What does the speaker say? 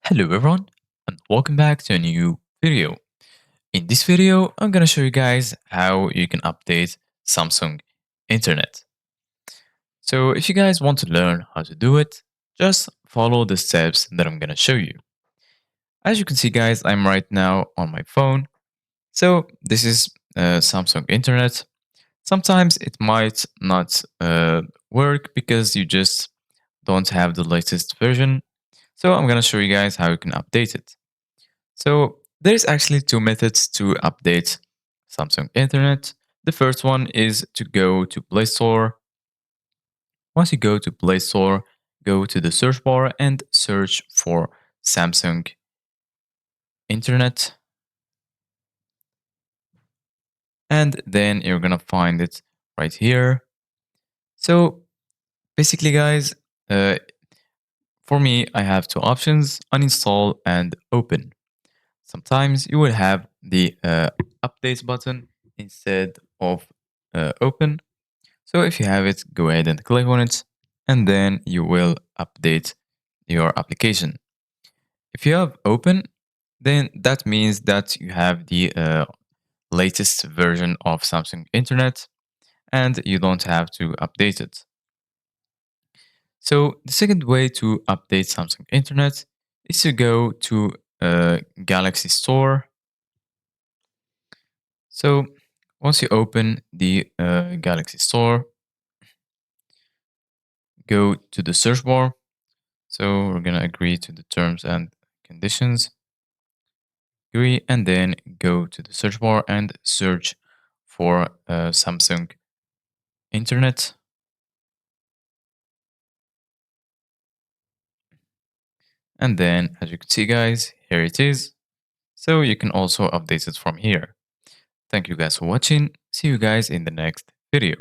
Hello everyone and welcome back to a new video. In this video, I'm gonna show you guys how you can update Samsung Internet. So if you guys want to learn how to do it, just follow the steps that I'm gonna show you. As you can see guys, I'm right now on my phone. So this is Samsung Internet. Sometimes it might not work because you just don't have the latest version. So I'm gonna show you guys how you can update it. So there's actually two methods to update Samsung Internet. The first one is to go to Play Store. Once you go to Play Store, go to the search bar and search for Samsung Internet. And then you're gonna find it right here. So basically, guys, uh, for me, I have two options: uninstall and open. Sometimes you will have the update button instead of open. So if you have it, go ahead and click on it, and then you will update your application. If you have open, then that means that you have the latest version of Samsung Internet and you don't have to update it. So the second way to update Samsung Internet is to go to Galaxy Store. So once you open the Galaxy Store, go to the search bar. So we're gonna agree to the terms and conditions. Agree, and then go to the search bar and search for Samsung Internet. And then, as you can see, guys, here it is. So you can also update it from here. Thank you guys for watching. See you guys in the next video.